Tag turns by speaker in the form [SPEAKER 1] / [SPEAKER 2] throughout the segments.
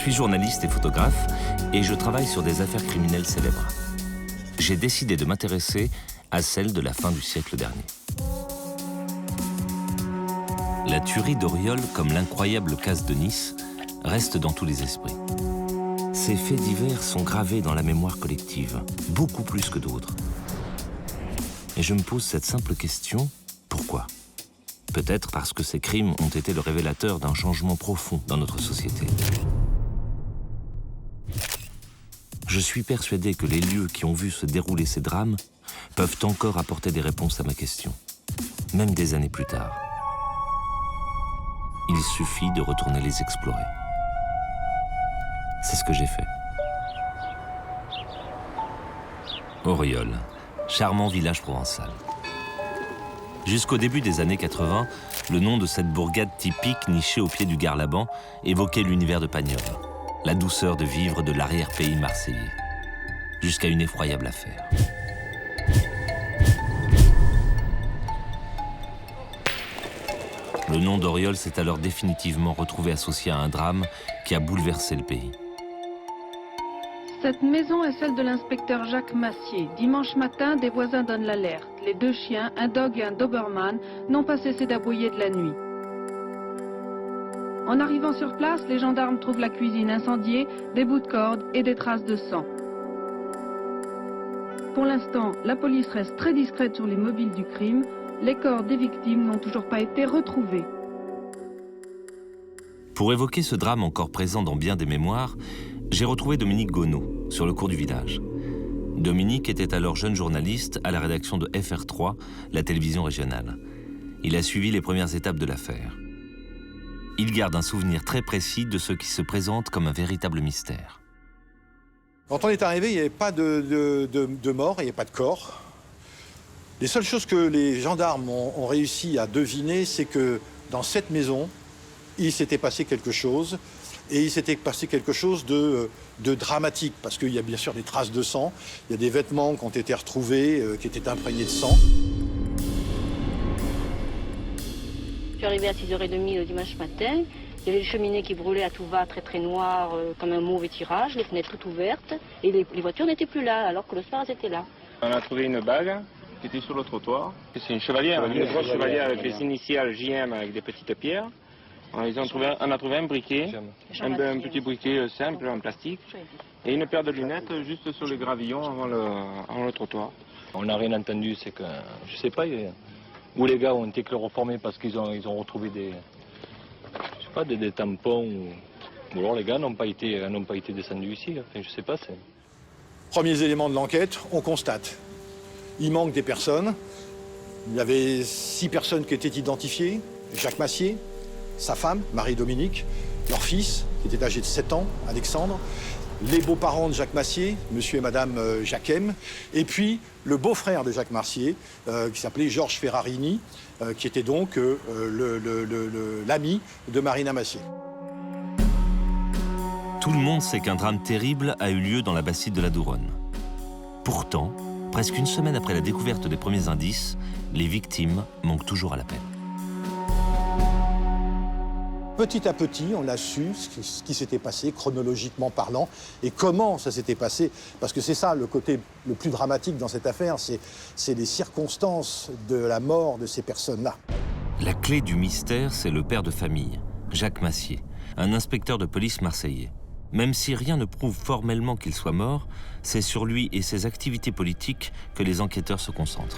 [SPEAKER 1] suis journaliste et photographe et je travaille sur des affaires criminelles célèbres. J'ai décidé de m'intéresser à celle de la fin du siècle dernier. La tuerie d'Auriol, comme l'incroyable casse de Nice, reste dans tous les esprits. Ces faits divers sont gravés dans la mémoire collective, beaucoup plus que d'autres. Et je me pose cette simple question, pourquoi ? Peut-être parce que ces crimes ont été le révélateur d'un changement profond dans notre société. Je suis persuadé que les lieux qui ont vu se dérouler ces drames peuvent encore apporter des réponses à ma question, même des années plus tard. Il suffit de retourner les explorer. C'est ce que j'ai fait. Auriol, charmant village provençal. Jusqu'au début des années 80, le nom de cette bourgade typique nichée au pied du Garlaban évoquait l'univers de Pagnol, la douceur de vivre de l'arrière-pays marseillais, jusqu'à une effroyable affaire. Le nom d'Auriol s'est alors définitivement retrouvé associé à un drame qui a bouleversé le pays.
[SPEAKER 2] Cette maison est celle de l'inspecteur Jacques Massier. Dimanche matin, des voisins donnent l'alerte. Les deux chiens, un dog et un doberman, n'ont pas cessé d'aboyer de la nuit. En arrivant sur place, les gendarmes trouvent la cuisine incendiée, des bouts de corde et des traces de sang. Pour l'instant, la police reste très discrète sur les mobiles du crime. Les corps des victimes n'ont toujours pas été retrouvés.
[SPEAKER 1] Pour évoquer ce drame encore présent dans bien des mémoires, j'ai retrouvé Dominique Gonneau sur le cours du village. Dominique était alors jeune journaliste à la rédaction de FR3, la télévision régionale. Il a suivi les premières étapes de l'affaire. Il garde un souvenir très précis de ce qui se présente comme un véritable mystère.
[SPEAKER 3] Quand on est arrivé, il n'y avait pas de mort, il n'y avait pas de corps. Les seules choses que les gendarmes ont réussi à deviner, c'est que dans cette maison, il s'était passé quelque chose. Et il s'était passé quelque chose de dramatique, parce qu'il y a bien sûr des traces de sang, il y a des vêtements qui ont été retrouvés, qui étaient imprégnés de sang.
[SPEAKER 4] Je suis arrivée à 6h30 le dimanche matin. Il y avait les cheminées qui brûlaient à tout va, très très noires, comme un mauvais tirage, les fenêtres toutes ouvertes. Et les voitures n'étaient plus là, alors que le soir, elles étaient là.
[SPEAKER 5] On a trouvé une bague qui était sur le trottoir. C'est une chevalière, une grosse chevalière avec les initiales JM avec des petites pierres. On a trouvé un briquet, un petit briquet simple en plastique, et une paire de lunettes juste sur les gravillons avant le trottoir.
[SPEAKER 6] On n'a rien entendu, c'est que, je sais pas, où les gars ont été chloroformés parce qu'ils ont retrouvé des tampons, ou alors les gars n'ont pas été descendus ici, enfin, je sais pas.
[SPEAKER 3] Premiers éléments de l'enquête, on constate. Il manque des personnes. Il y avait 6 personnes qui étaient identifiées. Jacques Massier, sa femme, Marie-Dominique, leur fils, qui était âgé de 7 ans, Alexandre, les beaux-parents de Jacques Massier, monsieur et madame Jacquem, et puis le beau-frère de Jacques Massier, qui s'appelait Georges Ferrarini, qui était donc l'ami de Marina Massier.
[SPEAKER 1] Tout le monde sait qu'un drame terrible a eu lieu dans la Bastide de la Douronne. Pourtant, presque une semaine après la découverte des premiers indices, les victimes manquent toujours à l'appel.
[SPEAKER 3] Petit à petit, on a su ce qui s'était passé, chronologiquement parlant, et comment ça s'était passé. Parce que c'est ça, le côté le plus dramatique dans cette affaire, c'est les circonstances de la mort de ces personnes-là.
[SPEAKER 1] La clé du mystère, c'est le père de famille, Jacques Massier, un inspecteur de police marseillais. Même si rien ne prouve formellement qu'il soit mort, c'est sur lui et ses activités politiques que les enquêteurs se concentrent.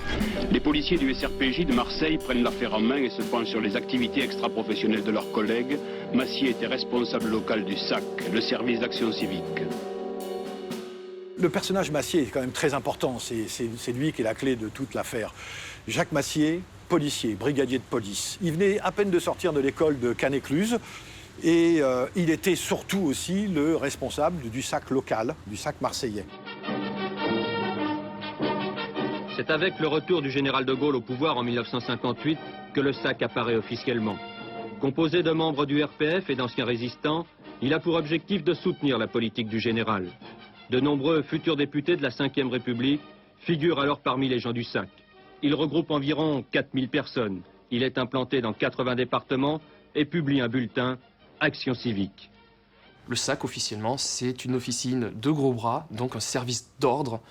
[SPEAKER 7] Les policiers du SRPJ de Marseille prennent l'affaire en main et se penchent sur les activités extra-professionnelles de leurs collègues. Massier était responsable local du SAC, le service d'action civique.
[SPEAKER 3] Le personnage Massier est quand même très important, c'est lui qui est la clé de toute l'affaire. Jacques Massier, policier, brigadier de police. Il venait à peine de sortir de l'école de Canet-Cluse. Et il était surtout aussi le responsable du SAC local, du SAC marseillais.
[SPEAKER 8] C'est avec le retour du général de Gaulle au pouvoir en 1958 que le SAC apparaît officiellement. Composé de membres du RPF et d'anciens résistants, il a pour objectif de soutenir la politique du général. De nombreux futurs députés de la Ve République figurent alors parmi les gens du SAC. Il regroupe environ 4000 personnes. Il est implanté dans 80 départements et publie un bulletin Action civique.
[SPEAKER 9] Le SAC, officiellement, c'est une officine de gros bras, donc un service d'ordre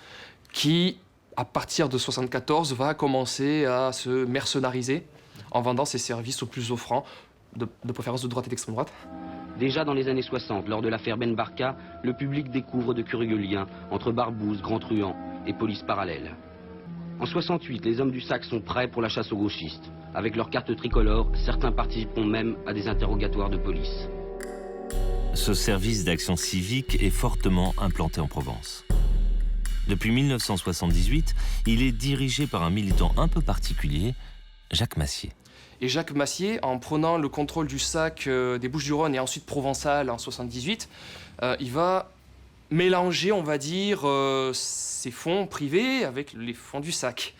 [SPEAKER 9] qui, à partir de 1974, va commencer à se mercenariser en vendant ses services aux plus offrants, de préférence de droite et d'extrême droite.
[SPEAKER 10] Déjà dans les années 60, lors de l'affaire Ben Barka, le public découvre de curieux liens entre barbouzes, grands truands et police parallèle. En 68, les hommes du SAC sont prêts pour la chasse aux gauchistes. Avec leurs cartes tricolores, certains participeront même à des interrogatoires de police.
[SPEAKER 1] Ce service d'action civique est fortement implanté en Provence. Depuis 1978, il est dirigé par un militant un peu particulier, Jacques Massier.
[SPEAKER 9] Et Jacques Massier, en prenant le contrôle du SAC des Bouches-du-Rhône et ensuite Provençal en 78, il va mélanger, on va dire, ses fonds privés avec les fonds du SAC.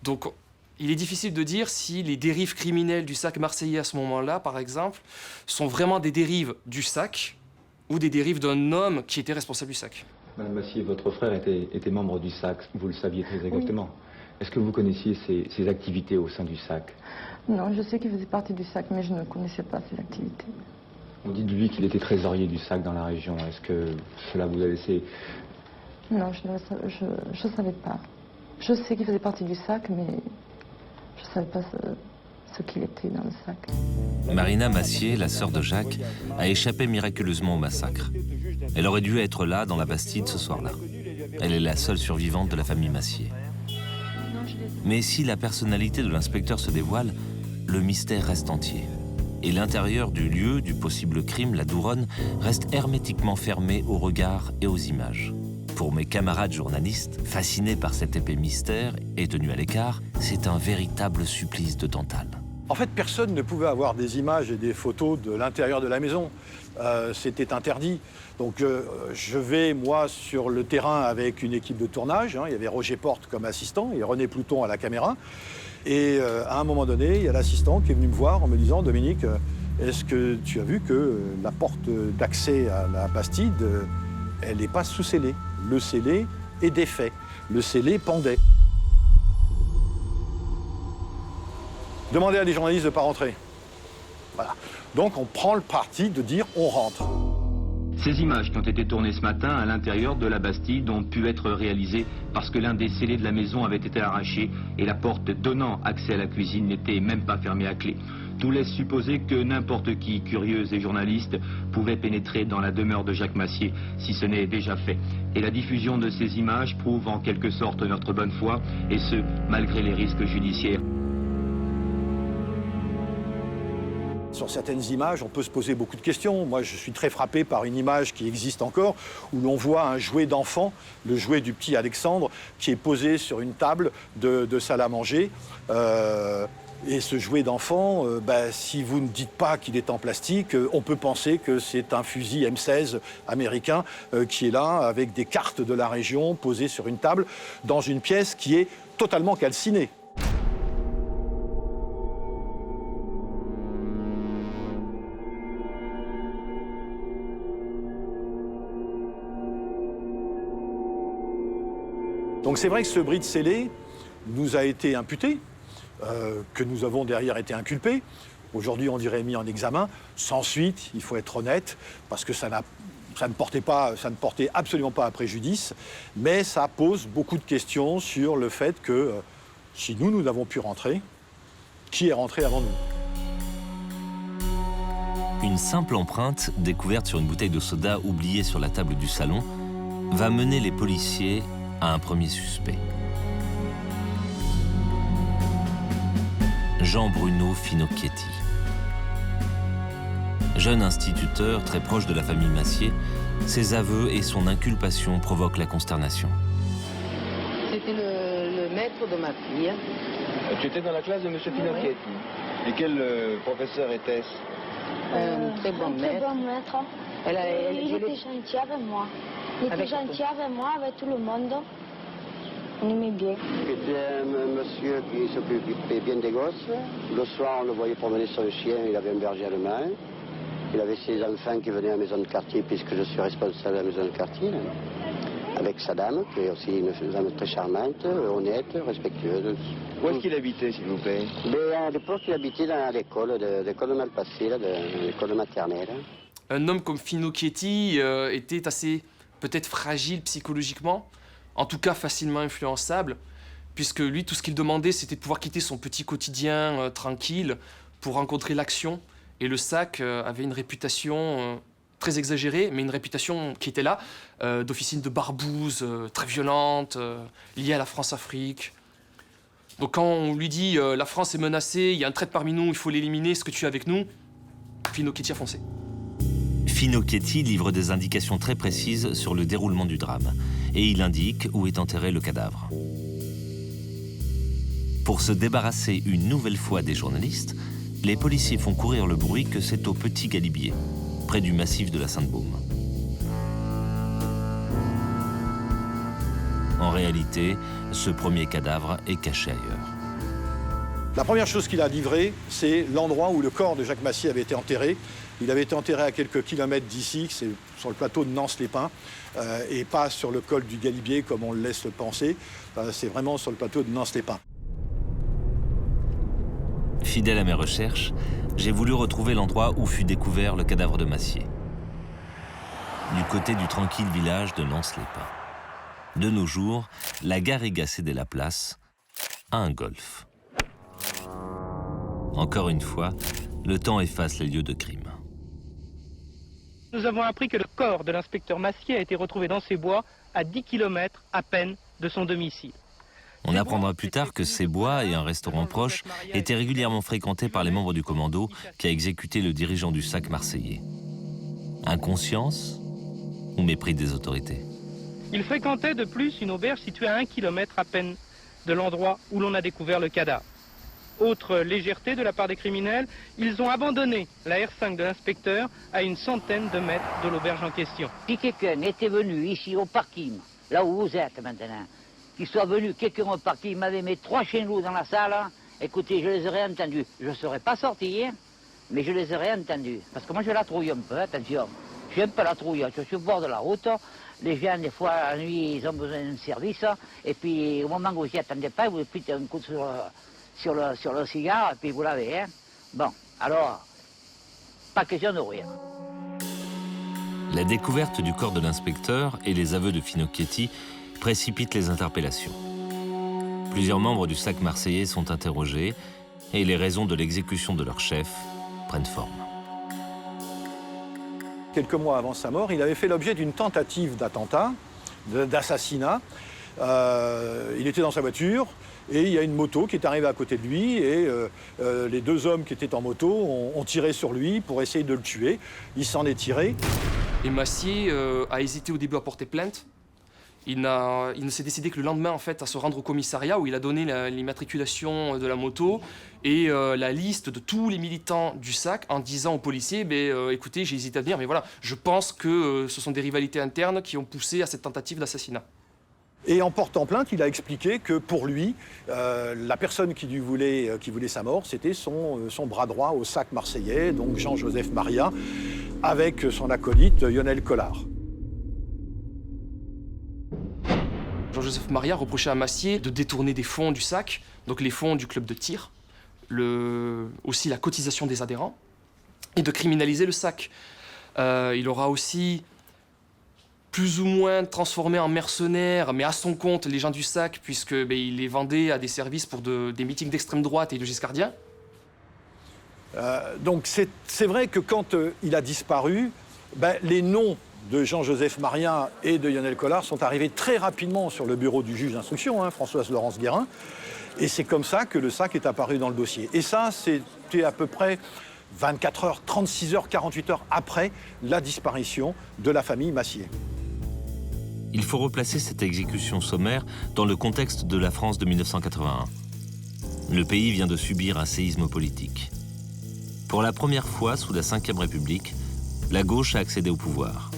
[SPEAKER 9] Donc, il est difficile de dire si les dérives criminelles du SAC marseillais à ce moment-là, par exemple, sont vraiment des dérives du SAC ou des dérives d'un homme qui était responsable du SAC.
[SPEAKER 11] Madame Massier, votre frère était membre du SAC, vous le saviez très exactement. Oui. Est-ce que vous connaissiez ses activités au sein du SAC?
[SPEAKER 12] Non, je sais qu'il faisait partie du SAC, mais je ne connaissais pas ses activités.
[SPEAKER 11] On dit de lui qu'il était trésorier du SAC dans la région. Est-ce que cela vous a laissé...
[SPEAKER 12] Non, je ne savais pas. Je sais qu'il faisait partie du SAC, mais je ne savais pas ce qu'il était dans le SAC.
[SPEAKER 1] Marina Massier, la sœur de Jacques, a échappé miraculeusement au massacre. Elle aurait dû être là, dans la Bastide, ce soir-là. Elle est la seule survivante de la famille Massier. Mais si la personnalité de l'inspecteur se dévoile, le mystère reste entier. Et l'intérieur du lieu du possible crime, la Douronne, reste hermétiquement fermé aux regards et aux images. Pour mes camarades journalistes, fascinés par cet épais mystère et tenus à l'écart, c'est un véritable supplice de Tantale.
[SPEAKER 3] En fait, personne ne pouvait avoir des images et des photos de l'intérieur de la maison. C'était interdit. Donc je vais, moi, sur le terrain avec une équipe de tournage. Il y avait Roger Porte comme assistant et René Plouton à la caméra. Et à un moment donné, il y a l'assistant qui est venu me voir en me disant « Dominique, est-ce que tu as vu que la porte d'accès à la Bastide, elle n'est pas sous scellé. Le scellé est défait. Le scellé pendait. » Demandez à des journalistes de ne pas rentrer. Voilà. Donc on prend le parti de dire on rentre.
[SPEAKER 10] Ces images qui ont été tournées ce matin à l'intérieur de la Bastide ont pu être réalisées parce que l'un des scellés de la maison avait été arraché et la porte donnant accès à la cuisine n'était même pas fermée à clé. Tout laisse supposer que n'importe qui, curieuse et journaliste, pouvait pénétrer dans la demeure de Jacques Massier, si ce n'est déjà fait. Et la diffusion de ces images prouve en quelque sorte notre bonne foi, et ce, malgré les risques judiciaires.
[SPEAKER 3] Sur certaines images, on peut se poser beaucoup de questions. Moi, je suis très frappé par une image qui existe encore, où l'on voit un jouet d'enfant, le jouet du petit Alexandre, qui est posé sur une table de salle à manger. Et ce jouet d'enfant, si vous ne dites pas qu'il est en plastique, on peut penser que c'est un fusil M16 américain qui est là, avec des cartes de la région posées sur une table, dans une pièce qui est totalement calcinée. Donc c'est vrai que ce bris de scellé nous a été imputé, que nous avons derrière été inculpés. Aujourd'hui, on dirait mis en examen, sans suite, il faut être honnête, parce que ça ne portait absolument pas à préjudice, mais ça pose beaucoup de questions sur le fait que si nous n'avons pu rentrer, qui est rentré avant nous?
[SPEAKER 1] Une simple empreinte, découverte sur une bouteille de soda oubliée sur la table du salon, va mener les policiers à un premier suspect. Jean-Bruno Finocchietti. Jeune instituteur très proche de la famille Massier, ses aveux et son inculpation provoquent la consternation.
[SPEAKER 13] C'était le maître de ma fille.
[SPEAKER 14] Tu étais dans la classe de M. Finocchietti. Oui. Et quel professeur était-ce?
[SPEAKER 13] Un très bon maître.
[SPEAKER 15] Très bon maître. Il était gentil avec moi. Il était gentil avec moi, avec tout le monde. On aimait bien.
[SPEAKER 16] C'était un monsieur qui s'occupait bien des gosses. Le soir, on le voyait promener son chien, il avait un berger allemand. Il avait ses enfants qui venaient à la maison de quartier, puisque je suis responsable de la maison de quartier, avec sa dame, qui est aussi une femme très charmante, honnête, respectueuse.
[SPEAKER 14] Où est-ce qu'il habitait, s'il vous plaît?
[SPEAKER 16] À l'époque, il habitait dans l'école de Malpasset, l'école maternelle.
[SPEAKER 9] un homme comme Finocchietti était assez peut-être fragile psychologiquement, en tout cas facilement influençable, puisque lui, tout ce qu'il demandait, c'était de pouvoir quitter son petit quotidien tranquille pour rencontrer l'action. Et le SAC avait une réputation très exagérée, mais une réputation qui était là, d'officine de barbouze, très violente, liée à la France-Afrique. Donc quand on lui dit la France est menacée, il y a un traître parmi nous, il faut l'éliminer, est-ce que tu es avec nous? Finocchietti a foncé.
[SPEAKER 1] Finocchietti livre des indications très précises sur le déroulement du drame, et il indique où est enterré le cadavre. Pour se débarrasser une nouvelle fois des journalistes, les policiers font courir le bruit que c'est au Petit Galibier, près du massif de la Sainte-Baume. En réalité, ce premier cadavre est caché ailleurs.
[SPEAKER 3] La première chose qu'il a livrée, c'est l'endroit où le corps de Jacques Massier avait été enterré. Il avait été enterré à quelques kilomètres d'ici, c'est sur le plateau de Nance-les-Pins, et pas sur le col du Galibier comme on le laisse le penser. C'est vraiment sur le plateau de Nance-les-Pins.
[SPEAKER 1] Fidèle à mes recherches, j'ai voulu retrouver l'endroit où fut découvert le cadavre de Massier. Du côté du tranquille village de Nance-les-Pins. De nos jours, la garrigue a cédé la place à un golf. Encore une fois, le temps efface les lieux de crime.
[SPEAKER 17] Nous avons appris que le corps de l'inspecteur Massier a été retrouvé dans ces bois à 10 km à peine de son domicile.
[SPEAKER 1] On apprendra plus tard que ces bois et un restaurant proche étaient régulièrement fréquentés par les membres du commando qui a exécuté le dirigeant du SAC marseillais. Inconscience ou mépris des autorités?
[SPEAKER 17] Il fréquentait de plus une auberge située à 1 km à peine de l'endroit où l'on a découvert le cadavre. Autre légèreté de la part des criminels, ils ont abandonné la R5 de l'inspecteur à une centaine de mètres de l'auberge en question.
[SPEAKER 18] Si quelqu'un était venu ici au parking, là où vous êtes maintenant, qu'il soit venu quelqu'un au parking, il m'avait mis 3 chiens loups dans la salle, écoutez, je les aurais entendus. Je ne serais pas sorti, mais je les aurais entendus. Parce que moi je la trouille un peu, attention. J'ai un peu la trouille, je suis au bord de la route. Les gens, des fois, la nuit, ils ont besoin d'un service. Et puis, au moment où vous n'y attendez pas, vous pitez un coup sur le cigare, et puis vous l'avez. Bon, alors, pas question de rire.
[SPEAKER 1] La découverte du corps de l'inspecteur et les aveux de Finocchietti précipitent les interpellations. Plusieurs membres du SAC marseillais sont interrogés et les raisons de l'exécution de leur chef prennent forme.
[SPEAKER 3] Quelques mois avant sa mort, il avait fait l'objet d'une tentative d'attentat, d'assassinat. Il était dans sa voiture et il y a une moto qui est arrivée à côté de lui et les 2 hommes qui étaient en moto ont tiré sur lui pour essayer de le tuer. Il s'en est tiré.
[SPEAKER 9] Et Massier a hésité au début à porter plainte. Il ne s'est décidé que le lendemain, en fait, à se rendre au commissariat où il a donné l'immatriculation de la moto et la liste de tous les militants du SAC en disant aux policiers écoutez, j'ai hésité à venir, mais voilà, je pense que ce sont des rivalités internes qui ont poussé à cette tentative d'assassinat.
[SPEAKER 3] Et en portant plainte, il a expliqué que pour lui, la personne qui voulait sa mort, c'était son bras droit au SAC marseillais, donc Jean-Joseph Maria, avec son acolyte Lionel Collard.
[SPEAKER 9] Jean-Joseph Maria reprochait à Massier de détourner des fonds du SAC, donc les fonds du club de tir, aussi la cotisation des adhérents, et de criminaliser le SAC. Il aura aussi plus ou moins transformé en mercenaires, mais à son compte, les gens du SAC, puisqu'il les vendait à des services pour des meetings d'extrême droite et de giscardiens.
[SPEAKER 3] Donc c'est vrai que quand il a disparu, les noms de Jean-Joseph Maria et de Lionel Collard sont arrivés très rapidement sur le bureau du juge d'instruction, Françoise Laurence Guérin. Et c'est comme ça que le SAC est apparu dans le dossier. Et ça, c'était à peu près 24 heures, 36 heures, 48 heures après la disparition de la famille Massier.
[SPEAKER 1] Il faut replacer cette exécution sommaire dans le contexte de la France de 1981. Le pays vient de subir un séisme politique. Pour la première fois sous la Ve République, la gauche a accédé au pouvoir.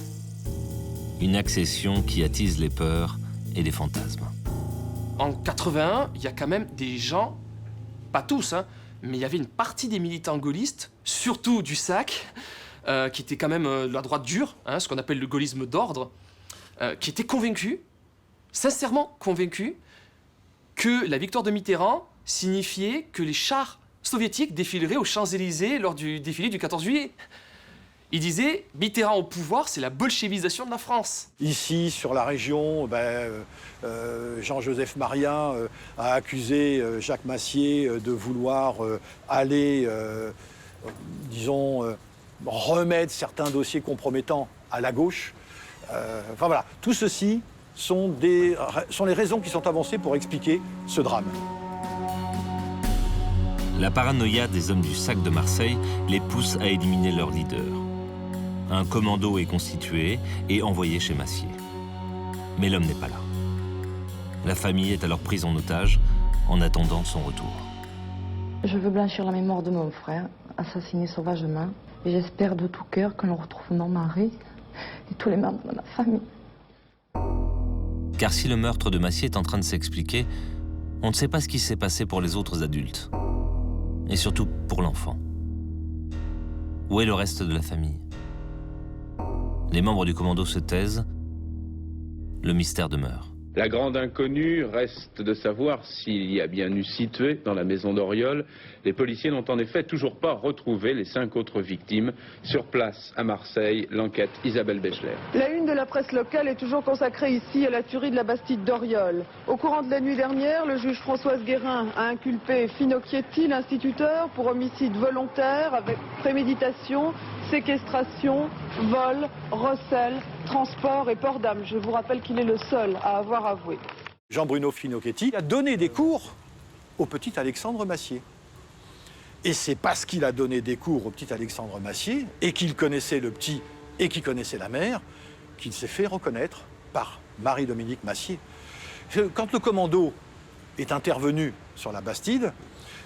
[SPEAKER 1] Une accession qui attise les peurs et les fantasmes.
[SPEAKER 9] En 81, il y a quand même des gens, pas tous, mais il y avait une partie des militants gaullistes, surtout du SAC, qui était quand même de la droite dure, ce qu'on appelle le gaullisme d'ordre, qui étaient convaincus, sincèrement convaincus, que la victoire de Mitterrand signifiait que les chars soviétiques défileraient aux Champs-Élysées lors du défilé du 14 juillet. Il disait Mitterrand au pouvoir, c'est la bolchevisation de la France.
[SPEAKER 3] Ici, sur la région, Jean-Joseph Maria a accusé Jacques Massier de vouloir aller, remettre certains dossiers compromettants à la gauche. Enfin voilà, tout ceci sont les raisons qui sont avancées pour expliquer ce drame.
[SPEAKER 1] La paranoïa des hommes du SAC de Marseille les pousse à éliminer leur leader. Un commando est constitué et envoyé chez Massier. Mais l'homme n'est pas là. La famille est alors prise en otage en attendant son retour.
[SPEAKER 12] Je veux blanchir la mémoire de mon frère, assassiné sauvagement. Et j'espère de tout cœur que l'on retrouve mon mari et tous les membres de ma famille.
[SPEAKER 1] Car si le meurtre de Massier est en train de s'expliquer, on ne sait pas ce qui s'est passé pour les autres adultes. Et surtout pour l'enfant. Où est le reste de la famille? Les membres du commando se taisent, le mystère demeure.
[SPEAKER 19] La grande inconnue reste de savoir s'il y a bien eu situé dans la maison d'Auriol. Les policiers n'ont en effet toujours pas retrouvé les 5 autres victimes. Sur place, à Marseille, l'enquête Isabelle Béchler.
[SPEAKER 20] La une de la presse locale est toujours consacrée ici à la tuerie de la Bastide d'Auriol. Au courant de la nuit dernière, le juge Françoise Guérin a inculpé Finocchietti, l'instituteur, pour homicide volontaire avec préméditation, séquestration, vol, recel, transport et port d'armes. Je vous rappelle qu'il est le seul à avoir avoué.
[SPEAKER 3] Jean-Bruno Finocchietti a donné des cours au petit Alexandre Massier. Et c'est parce qu'il a donné des cours au petit Alexandre Massier et qu'il connaissait le petit et qu'il connaissait la mère qu'il s'est fait reconnaître par Marie-Dominique Massier. Quand le commando est intervenu sur la Bastide,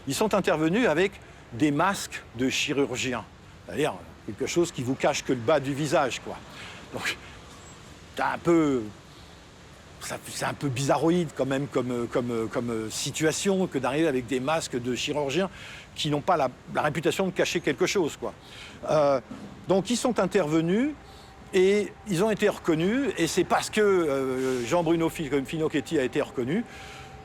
[SPEAKER 3] ils sont intervenus avec des masques de chirurgiens. C'est-à-dire quelque chose qui vous cache que le bas du visage, quoi. Donc, c'est un peu bizarroïde quand même comme situation que d'arriver avec des masques de chirurgiens qui n'ont pas la réputation de cacher quelque chose, quoi. Donc ils sont intervenus et ils ont été reconnus, et c'est parce que Jean-Bruno Finocchietti a été reconnu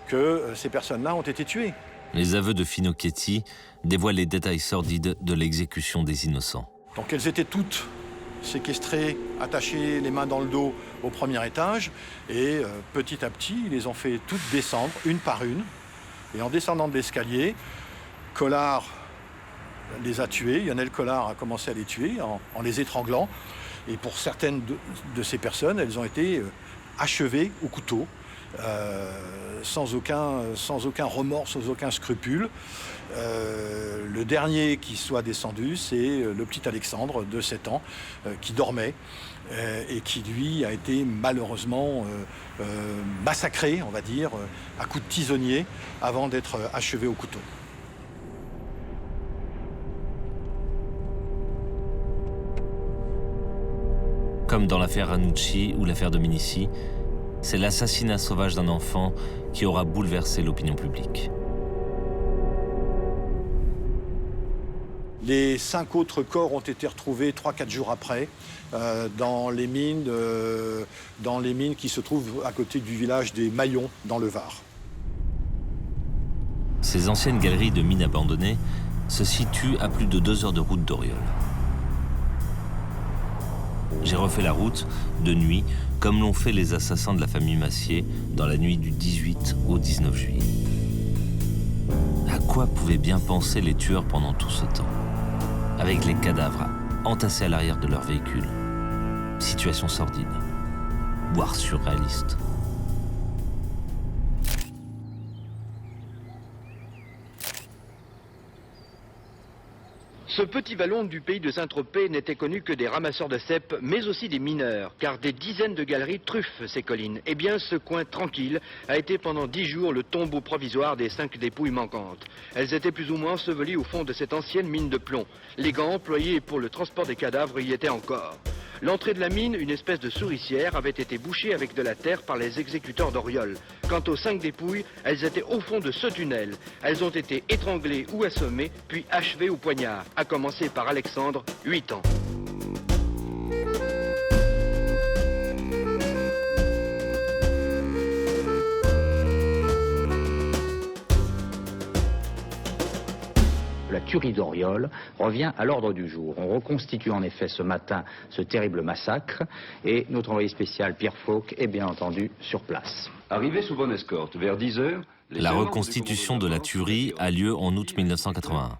[SPEAKER 3] que ces personnes-là ont été tuées.
[SPEAKER 1] Les aveux de Finocchietti dévoilent les détails sordides de l'exécution des innocents.
[SPEAKER 3] Donc elles étaient toutes séquestrées, attachées les mains dans le dos au premier étage, et petit à petit, ils les ont fait toutes descendre, une par une. Et en descendant de l'escalier, Collard les a tuées, Lionel Collard a commencé à les tuer en les étranglant. Et pour certaines de ces personnes, elles ont été achevées au couteau, sans aucun remords, sans aucun scrupule. Le dernier qui soit descendu, c'est le petit Alexandre de 7 ans qui dormait et qui, lui, a été malheureusement massacré, on va dire, à coups de tisonnier avant d'être achevé au couteau.
[SPEAKER 1] Comme dans l'affaire Ranucci ou l'affaire Dominici, c'est l'assassinat sauvage d'un enfant qui aura bouleversé l'opinion publique.
[SPEAKER 3] Les 5 autres corps ont été retrouvés 3-4 jours après dans les mines qui se trouvent à côté du village des Maillons, dans le Var.
[SPEAKER 1] Ces anciennes galeries de mines abandonnées se situent à plus de 2 heures de route d'Auriol. J'ai refait la route de nuit, comme l'ont fait les assassins de la famille Massier dans la nuit du 18 au 19 juillet. À quoi pouvaient bien penser les tueurs pendant tout ce temps, avec les cadavres entassés à l'arrière de leur véhicule? Situation sordide, voire surréaliste.
[SPEAKER 21] Ce petit vallon du pays de Saint-Tropez n'était connu que des ramasseurs de cèpes, mais aussi des mineurs, car des dizaines de galeries truffent ces collines. Eh bien, ce coin tranquille a été pendant 10 jours le tombeau provisoire des 5 dépouilles manquantes. Elles étaient plus ou moins ensevelies au fond de cette ancienne mine de plomb. Les gants employés pour le transport des cadavres y étaient encore. L'entrée de la mine, une espèce de souricière, avait été bouchée avec de la terre par les exécuteurs d'Auriol. Quant aux 5 dépouilles, elles étaient au fond de ce tunnel. Elles ont été étranglées ou assommées, puis achevées au poignard, à commencer par Alexandre, 8 ans.
[SPEAKER 2] la tuerie d'Oriol revient à l'ordre du jour. On reconstitue en effet ce matin ce terrible massacre et notre envoyé spécial Pierre Fauque est bien entendu sur place.
[SPEAKER 22] Arrivé sous bonne escorte vers 10 heures,
[SPEAKER 1] la reconstitution de la tuerie a lieu en août 1981.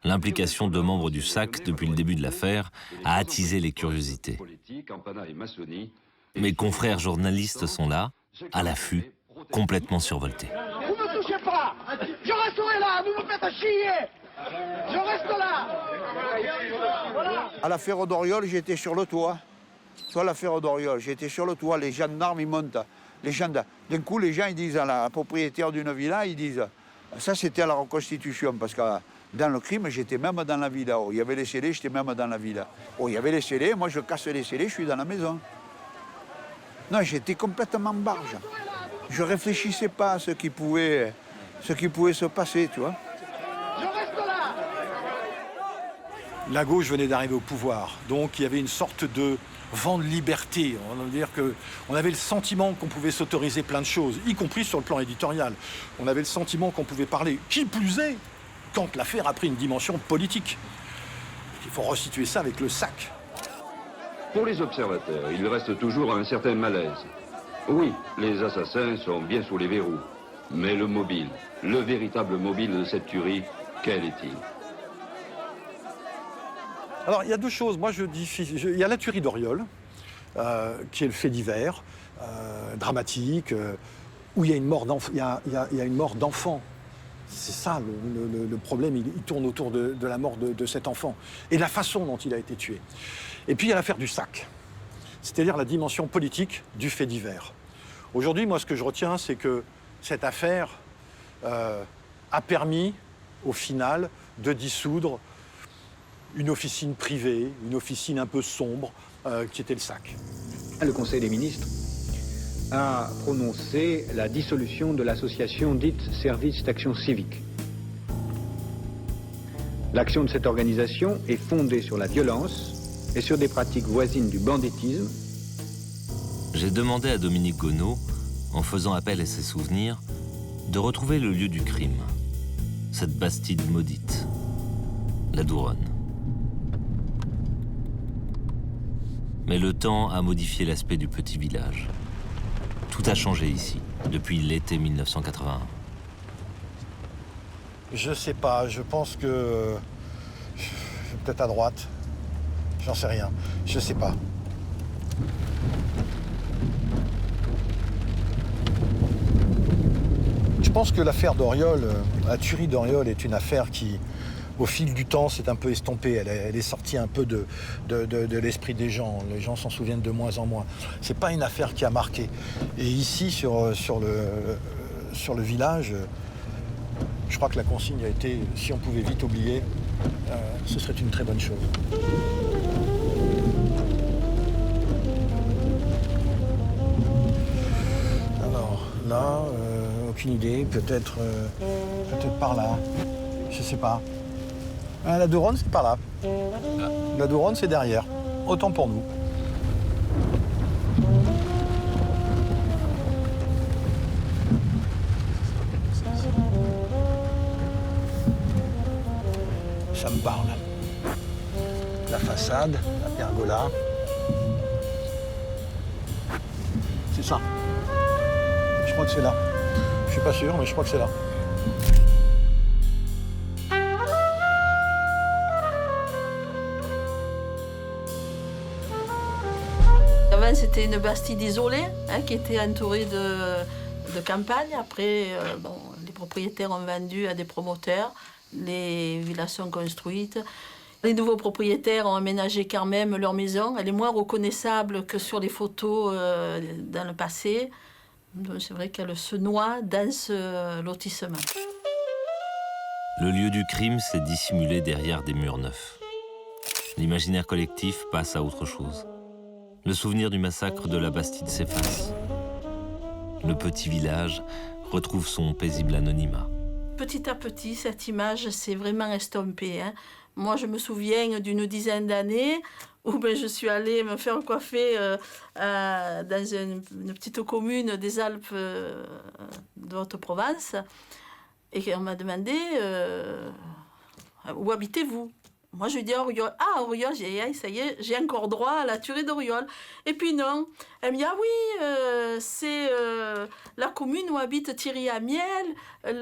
[SPEAKER 1] L'implication de membres du SAC depuis le début de l'affaire a attisé les curiosités. Mes confrères journalistes sont là, à l'affût, complètement survoltés.
[SPEAKER 23] Vous ne me touchez pas. Je resterai là, vous me faites chier. Je reste là. Voilà.
[SPEAKER 24] À l'affaire d'Oriol, j'étais sur le toit. Toi, l'affaire d'Oriol, j'étais sur le toit, les gendarmes, ils montent. Les gendarmes. D'un coup, les gens, ils disent à la propriétaire d'une villa, ils disent, ça c'était à la reconstitution, parce que dans le crime, j'étais même dans la villa. Oh, il y avait les scellés, j'étais même dans la villa. Oh, il y avait les scellés, moi je casse les scellés, je suis dans la maison. Non, j'étais complètement barge. Je ne réfléchissais pas à ce qui pouvait se passer, tu vois.
[SPEAKER 23] Je reste là.
[SPEAKER 3] La gauche venait d'arriver au pouvoir, donc il y avait une sorte de vent de liberté. On va dire qu'on avait le sentiment qu'on pouvait s'autoriser plein de choses, y compris sur le plan éditorial. On avait le sentiment qu'on pouvait parler, qui plus est, quand l'affaire a pris une dimension politique. Il faut resituer ça avec le SAC.
[SPEAKER 22] Pour les observateurs, il reste toujours un certain malaise. Oui, les assassins sont bien sous les verrous. Mais le mobile, le véritable mobile de cette tuerie, quel est-il?
[SPEAKER 3] Alors, il y a deux choses. Moi, je dis... Il y a la tuerie d'Oriol, qui est le fait divers, dramatique, où il y a une mort d'enfant. C'est ça, le problème, il tourne autour de la mort de cet enfant et de la façon dont il a été tué. Et puis, il y a l'affaire du SAC, c'est-à-dire la dimension politique du fait divers. Aujourd'hui, moi, ce que je retiens, c'est que cette affaire a permis, au final, de dissoudre une officine privée, une officine un peu sombre, qui était le SAC.
[SPEAKER 2] Le Conseil des ministres a prononcé la dissolution de l'association dite Service d'action civique. L'action de cette organisation est fondée sur la violence et sur des pratiques voisines du banditisme.
[SPEAKER 1] J'ai demandé à Dominique Gonod, en faisant appel à ses souvenirs, de retrouver le lieu du crime, cette Bastide maudite, la Douronne. Mais le temps a modifié l'aspect du petit village. Tout a changé ici, depuis l'été 1981.
[SPEAKER 3] Je sais pas, je pense que... peut-être à droite. J'en sais rien. Je sais pas. Je pense que l'affaire d'Oriol, la tuerie d'Oriol est une affaire qui, au fil du temps, s'est un peu estompée. Elle est sortie un peu de l'esprit des gens. Les gens s'en souviennent de moins en moins. C'est pas une affaire qui a marqué. Et ici, sur le village, je crois que la consigne a été, si on pouvait vite oublier, ce serait une très bonne chose. Alors, là, aucune idée. Peut-être par là. Je sais pas. La Douronne, c'est par là. La Douronne, c'est derrière. Autant pour nous. Ça me parle. La façade, la pergola. C'est ça. Je crois que c'est là. Je suis pas sûr, mais je crois que c'est là.
[SPEAKER 25] Avant, c'était une bastide isolée, qui était entourée de campagne. Après, les propriétaires ont vendu à des promoteurs. Les villas sont construites. Les nouveaux propriétaires ont aménagé quand même leur maison. Elle est moins reconnaissable que sur les photos dans le passé. Donc c'est vrai qu'elle se noie dans ce lotissement.
[SPEAKER 1] Le lieu du crime s'est dissimulé derrière des murs neufs. L'imaginaire collectif passe à autre chose. Le souvenir du massacre de la Bastide s'efface. Le petit village retrouve son paisible anonymat.
[SPEAKER 25] Petit à petit, cette image s'est vraiment estompée. Moi, je me souviens d'une dizaine d'années où je suis allée me faire coiffer dans une petite commune des Alpes de Haute-Provence. Et on m'a demandé où habitez-vous? Moi, je lui dis Auriol. Ah, Auriol, ça y est, j'ai encore droit à la tuerie d'Auriol. Et puis non. Elle me dit, ah oui, c'est la commune où habite Thierry Amiel, le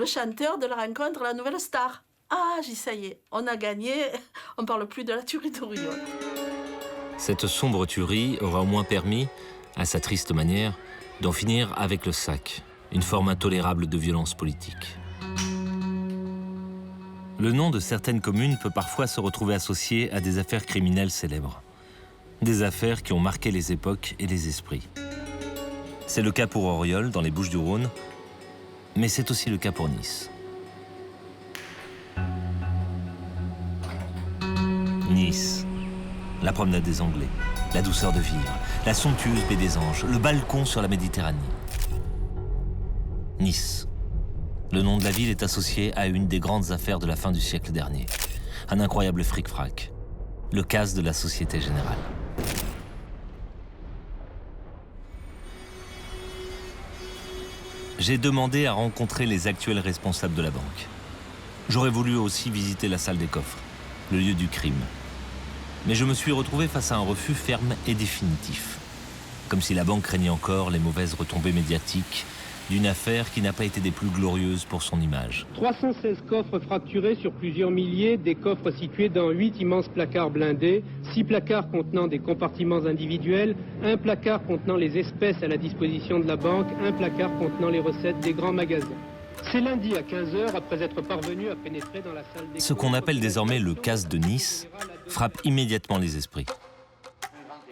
[SPEAKER 25] chanteur de la rencontre La Nouvelle Star. Ah, j'ai dit, ça y est, on a gagné, on ne parle plus de la tuerie d'Auriol.
[SPEAKER 1] Cette sombre tuerie aura au moins permis, à sa triste manière, d'en finir avec le SAC, une forme intolérable de violence politique. Le nom de certaines communes peut parfois se retrouver associé à des affaires criminelles célèbres. Des affaires qui ont marqué les époques et les esprits. C'est le cas pour Auriol, dans les Bouches-du-Rhône, mais c'est aussi le cas pour Nice. Nice, la promenade des Anglais, la douceur de vivre, la somptueuse baie des Anges, le balcon sur la Méditerranée. Nice. Le nom de la ville est associé à une des grandes affaires de la fin du siècle dernier. Un incroyable fric-frac. Le casse de la Société Générale. J'ai demandé à rencontrer les actuels responsables de la banque. J'aurais voulu aussi visiter la salle des coffres, le lieu du crime. Mais je me suis retrouvé face à un refus ferme et définitif. Comme si la banque craignait encore les mauvaises retombées médiatiques d'une affaire qui n'a pas été des plus glorieuses pour son image.
[SPEAKER 17] 316 coffres fracturés sur plusieurs milliers, des coffres situés dans 8 immenses placards blindés, 6 placards contenant des compartiments individuels, un placard contenant les espèces à la disposition de la banque, un placard contenant les recettes des grands magasins. C'est lundi à 15h, après être parvenu à pénétrer dans la salle des...
[SPEAKER 1] Ce qu'on appelle désormais le casse de Nice frappe immédiatement les esprits.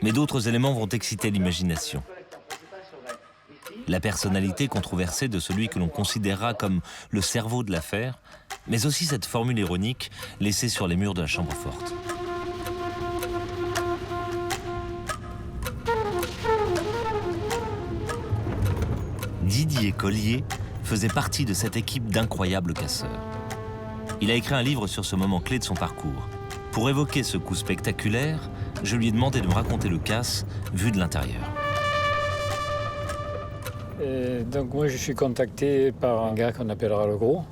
[SPEAKER 1] Mais d'autres éléments vont exciter l'imagination. La personnalité controversée de celui que l'on considérera comme le cerveau de l'affaire, mais aussi cette formule ironique laissée sur les murs de la chambre forte. Didier Collier faisait partie de cette équipe d'incroyables casseurs. Il a écrit un livre sur ce moment clé de son parcours. Pour évoquer ce coup spectaculaire, je lui ai demandé de me raconter le casse vu de l'intérieur.
[SPEAKER 4] Donc moi je suis contacté par un gars qu'on appellera le Gros,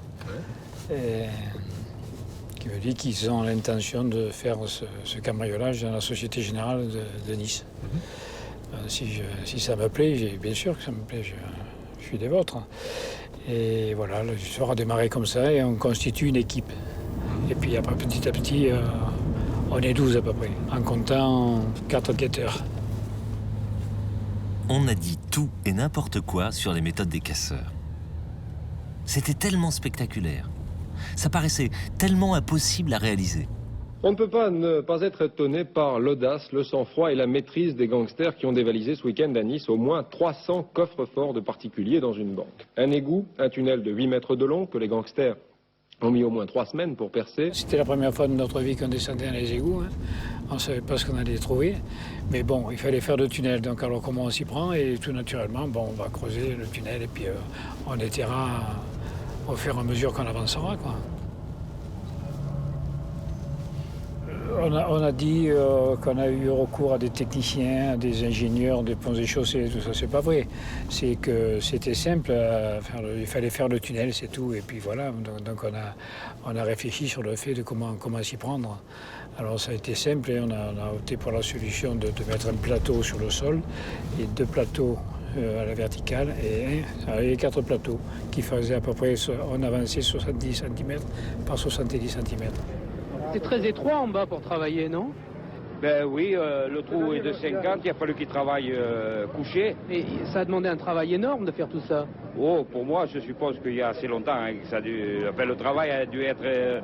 [SPEAKER 4] qui me dit qu'ils ont l'intention de faire ce cambriolage dans la Société Générale de Nice. Si ça me plaît, bien sûr que ça me plaît, je suis des vôtres. Et voilà, l'histoire a démarré comme ça et on constitue une équipe. Et puis après, petit à petit, on est 12 à peu près, en comptant 4 enquêteurs.
[SPEAKER 1] On a dit tout et n'importe quoi sur les méthodes des casseurs. C'était tellement spectaculaire. Ça paraissait tellement impossible à réaliser.
[SPEAKER 14] On ne peut pas ne pas être étonné par l'audace, le sang-froid et la maîtrise des gangsters qui ont dévalisé ce week-end à Nice au moins 300 coffres-forts de particuliers dans une banque. Un égout, un tunnel de 8 mètres de long que les gangsters ont mis au moins 3 semaines pour percer.
[SPEAKER 4] C'était la première fois de notre vie qu'on descendait dans les égouts. On ne savait pas ce qu'on allait trouver. Mais bon, il fallait faire le tunnel. Donc alors comment on s'y prend? Et tout naturellement, bon, on va creuser le tunnel et puis on étaiera au fur et à mesure qu'on avancera, quoi. On a dit qu'on a eu recours à des techniciens, à des ingénieurs, des ponts et chaussées, tout ça, c'est pas vrai. C'est que c'était simple, il fallait faire le tunnel, c'est tout. Et puis voilà, donc on a réfléchi sur le fait de comment s'y prendre. Alors ça a été simple et on a opté pour la solution de mettre un plateau sur le sol et 2 plateaux à la verticale et 4 plateaux qui faisaient à peu près, on avançait 70 cm par 70 cm.
[SPEAKER 17] C'est très étroit en bas pour travailler, non?
[SPEAKER 14] Ben oui, le trou est de 50, il a fallu qu'il travaille couché.
[SPEAKER 17] Et ça a demandé un travail énorme de faire tout ça.
[SPEAKER 14] Oh, pour moi, je suppose qu'il y a assez longtemps que ça a dû... Enfin, le travail a dû être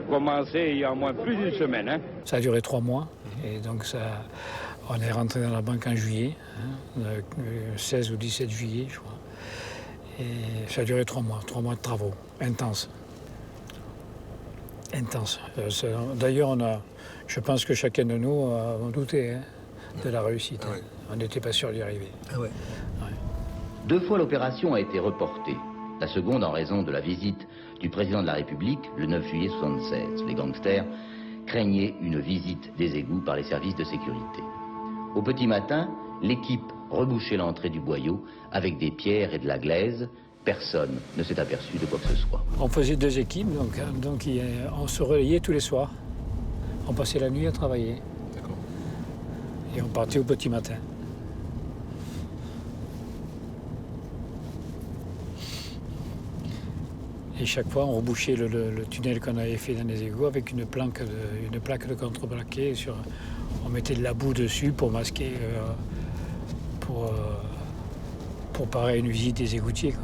[SPEAKER 14] commencé il y a au moins plus d'une semaine. Hein.
[SPEAKER 4] Ça a duré 3 mois, et donc on est rentré dans la banque en juillet, le 16 ou 17 juillet, je crois. Et ça a duré 3 mois de travaux intenses. Intense. D'ailleurs, je pense que chacun de nous a douté de la réussite. Ah ouais. On n'était pas sûr d'y arriver. Ah ouais.
[SPEAKER 5] Ouais. 2 fois l'opération a été reportée. La seconde en raison de la visite du président de la République le 9 juillet 1976. Les gangsters craignaient une visite des égouts par les services de sécurité. Au petit matin, l'équipe rebouchait l'entrée du boyau avec des pierres et de la glaise Personne ne s'est aperçu de quoi que ce soit.
[SPEAKER 4] On faisait 2 équipes, donc on se relayait tous les soirs. On passait la nuit à travailler.
[SPEAKER 6] D'accord.
[SPEAKER 4] Et on partait au petit matin. Et chaque fois, on rebouchait le tunnel qu'on avait fait dans les égouts avec une plaque de contreplaqué. On mettait de la boue dessus pour masquer, pour parer à une visite des égoutiers, quoi.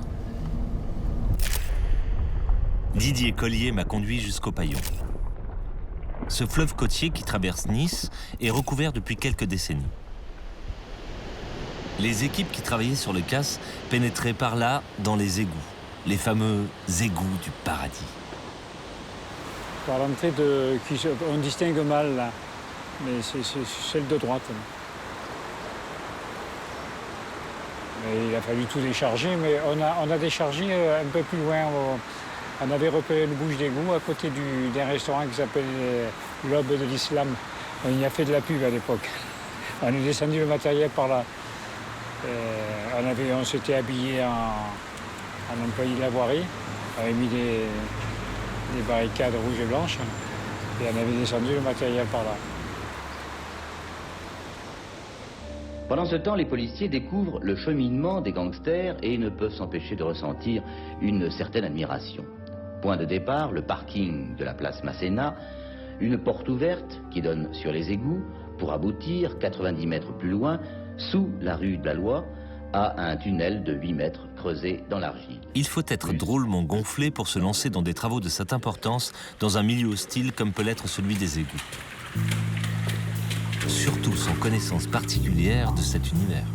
[SPEAKER 1] Didier Collier m'a conduit jusqu'au Paillon. Ce fleuve côtier qui traverse Nice est recouvert depuis quelques décennies. Les équipes qui travaillaient sur le casse pénétraient par là dans les égouts, les fameux égouts du paradis.
[SPEAKER 4] Par l'entrée on distingue mal là, mais c'est celle de droite. Mais il a fallu tout décharger, mais on a déchargé un peu plus loin. On avait repéré une bouche d'égout à côté d'un restaurant qui s'appelle l'Aube de l'Islam. On y a fait de la pub à l'époque. On est descendu le matériel par là. On s'était habillé en employé de la voirie. On avait mis des barricades rouges et blanches. Et on avait descendu le matériel par là.
[SPEAKER 5] Pendant ce temps, les policiers découvrent le cheminement des gangsters et ne peuvent s'empêcher de ressentir une certaine admiration. Point de départ, le parking de la place Masséna, une porte ouverte qui donne sur les égouts pour aboutir 90 mètres plus loin, sous la rue de la Loi, à un tunnel de 8 mètres creusé dans l'argile.
[SPEAKER 1] Il faut être drôlement gonflé pour se lancer dans des travaux de cette importance dans un milieu hostile comme peut l'être celui des égouts. Surtout sans connaissance particulière de cet univers.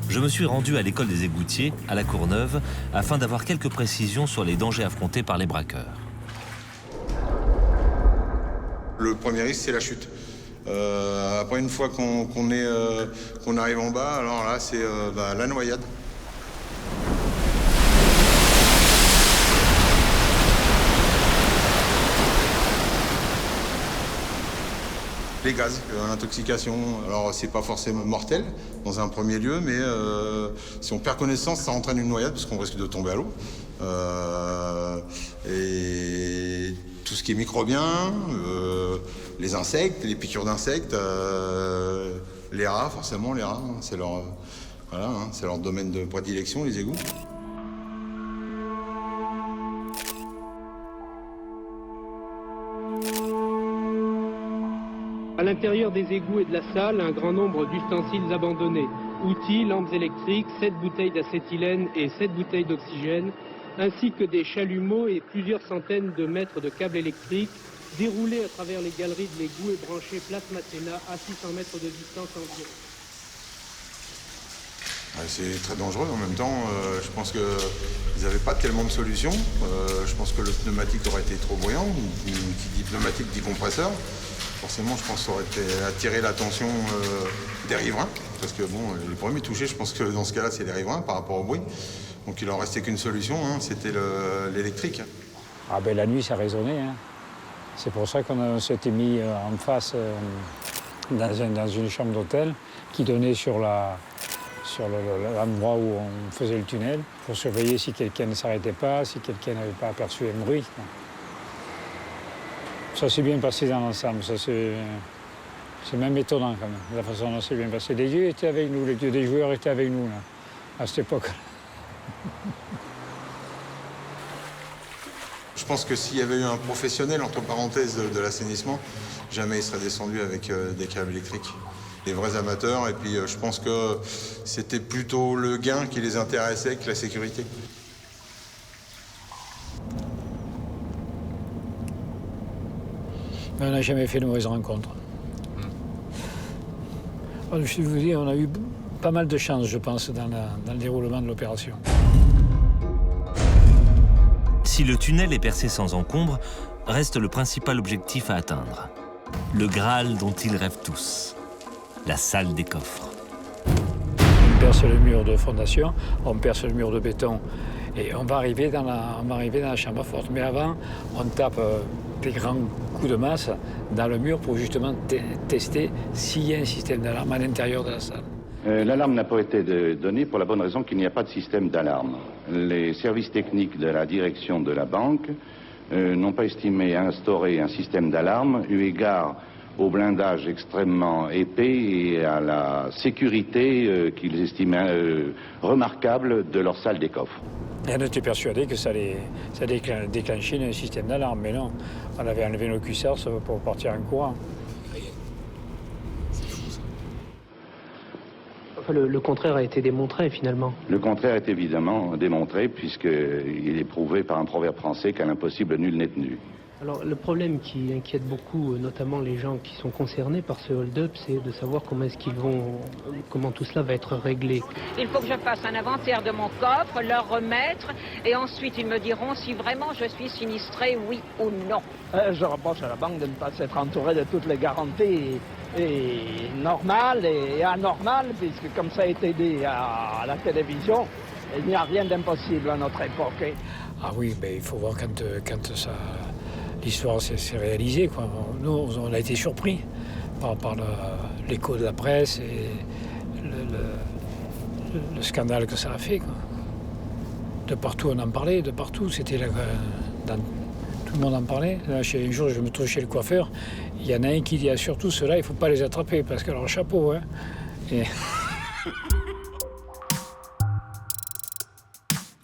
[SPEAKER 1] Je me suis rendu à l'école des égoutiers, à la Courneuve, afin d'avoir quelques précisions sur les dangers affrontés par les braqueurs.
[SPEAKER 7] Le premier risque, c'est la chute. Après, une fois qu'on arrive en bas, alors là, c'est la noyade. Les gaz, l'intoxication, alors c'est pas forcément mortel dans un premier lieu, mais si on perd connaissance, ça entraîne une noyade parce qu'on risque de tomber à l'eau. Et tout ce qui est microbien, les insectes, les piqûres d'insectes, les rats, forcément, les rats, c'est leur domaine de prédilection, les égouts.
[SPEAKER 17] À l'intérieur des égouts et de la salle, un grand nombre d'ustensiles abandonnés. Outils, lampes électriques, 7 bouteilles d'acétylène et 7 bouteilles d'oxygène, ainsi que des chalumeaux et plusieurs centaines de mètres de câbles électriques déroulés à travers les galeries de l'égout et branchés place Masséna à 600 mètres de distance environ.
[SPEAKER 7] C'est très dangereux. En même temps, je pense qu'ils n'avaient pas tellement de solutions. Je pense que le pneumatique aurait été trop bruyant. Qui dit pneumatique dit compresseur. Forcément, je pense que ça aurait attiré l'attention des riverains. Parce que bon, les premiers touchés, je pense que dans ce cas-là, c'est les riverains par rapport au bruit. Donc il en restait qu'une solution, c'était l'électrique.
[SPEAKER 4] Ah ben la nuit, ça résonnait. Hein. C'est pour ça qu'on s'était mis en face dans une chambre d'hôtel qui donnait sur l'endroit où on faisait le tunnel pour surveiller si quelqu'un ne s'arrêtait pas, si quelqu'un n'avait pas aperçu un bruit. Ça s'est bien passé dans l'ensemble. C'est même étonnant quand même, la façon dont c'est bien passé. Les dieux étaient avec nous, les dieux des joueurs étaient avec nous là, à cette époque.
[SPEAKER 7] Je pense que s'il y avait eu un professionnel, entre parenthèses, de l'assainissement, jamais il serait descendu avec des câbles électriques. Des vrais amateurs, et puis je pense que c'était plutôt le gain qui les intéressait que la sécurité.
[SPEAKER 4] On n'a jamais fait de mauvaises rencontres. Je vous dis, on a eu pas mal de chance, je pense, dans le déroulement de l'opération.
[SPEAKER 1] Si le tunnel est percé sans encombre, reste le principal objectif à atteindre. Le Graal dont ils rêvent tous. La salle des coffres.
[SPEAKER 4] On perce le mur de fondation, on perce le mur de béton et on va arriver dans la chambre forte. Mais avant, on tape des grands coups de masse dans le mur pour justement tester s'il y a un système d'alarme à l'intérieur de la salle.
[SPEAKER 6] L'alarme n'a pas été donnée pour la bonne raison qu'il n'y a pas de système d'alarme. Les services techniques de la direction de la banque n'ont pas estimé instaurer un système d'alarme eu égard au blindage extrêmement épais et à la sécurité qu'ils estimaient remarquable de leur salle des coffres.
[SPEAKER 4] Et on était persuadé que ça déclenchait un système d'alarme, mais non. On avait enlevé nos cuissards pour partir en courant.
[SPEAKER 8] Le contraire a été démontré finalement.
[SPEAKER 6] Le contraire est évidemment démontré puisqu'il est prouvé par un proverbe français qu'à l'impossible nul n'est tenu.
[SPEAKER 8] Alors le problème qui inquiète beaucoup, notamment les gens qui sont concernés par ce hold-up, c'est de savoir comment tout cela va être réglé.
[SPEAKER 10] Il faut que je fasse un inventaire de mon coffre, leur remettre, et ensuite ils me diront si vraiment je suis sinistré, oui ou non.
[SPEAKER 23] Je reproche à la banque de ne pas s'être entourée de toutes les garanties normales et anormales, puisque comme ça a été dit à la télévision, il n'y a rien d'impossible à notre époque.
[SPEAKER 4] Ah oui, mais il faut voir quand l'histoire s'est réalisée, quoi. Nous, on a été surpris par l'écho de la presse et le scandale que ça a fait, quoi. De partout, on en parlait, de partout. C'était là, tout le monde en parlait. Là, un jour, je me trouve chez le coiffeur. Il y en a un qui dit « surtout ceux-là, il ne faut pas les attraper, parce que leur chapeau, hein. » Et...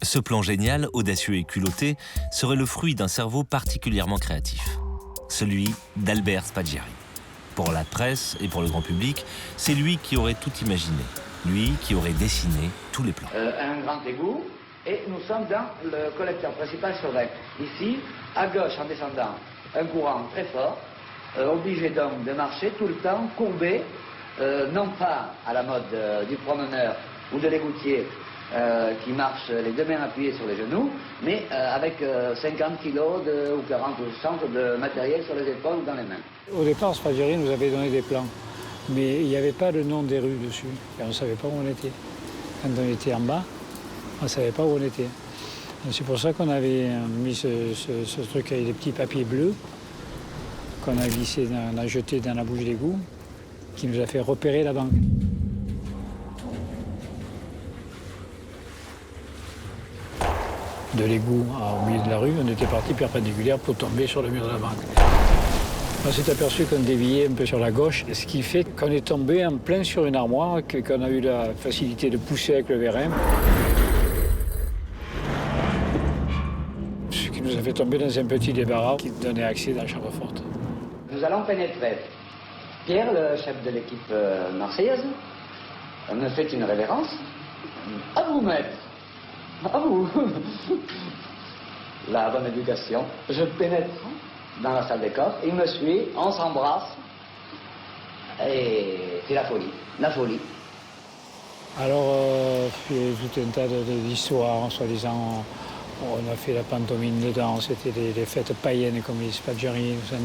[SPEAKER 1] Ce plan génial, audacieux et culotté, serait le fruit d'un cerveau particulièrement créatif, celui d'Albert Spaggiari. Pour la presse et pour le grand public, c'est lui qui aurait tout imaginé, lui qui aurait dessiné tous les plans.
[SPEAKER 18] Un grand égout, et nous sommes dans le collecteur principal serait ici, à gauche en descendant, un courant très fort, obligé donc de marcher tout le temps courbé, non pas à la mode du promeneur ou de l'égoutier, qui marche les deux mains appuyées sur les genoux, mais avec 50 kilos ou 40 ou 100 de matériel sur les épaules ou dans les mains.
[SPEAKER 4] Au départ, Spaggiari nous avait donné des plans, mais il n'y avait pas le nom des rues dessus. Et on ne savait pas où on était. Quand on était en bas, on ne savait pas où on était. C'est pour ça qu'on avait mis ce truc avec des petits papiers bleus qu'on a glissé, on a jeté dans la bouche d'égout, qui nous a fait repérer la banque. De l'égout au milieu de la rue, on était parti perpendiculaire pour tomber sur le mur de la banque. On s'est aperçu qu'on déviait un peu sur la gauche, ce qui fait qu'on est tombé en plein sur une armoire, qu'on a eu la facilité de pousser avec le vérin. Ce qui nous a fait tomber dans un petit débarras qui donnait accès dans la chambre forte.
[SPEAKER 18] Nous allons pénétrer. Pierre, le chef de l'équipe marseillaise, me fait une révérence. À vous, maître. À vous. La bonne éducation. Je pénètre dans la salle des coffres, il me suit, on s'embrasse, et c'est la folie. La folie.
[SPEAKER 4] Alors, il y a eu tout un tas d'histoires, soi-disant, on a fait la pantomime dedans, c'était des fêtes païennes comme les Spaggiari, tout ça.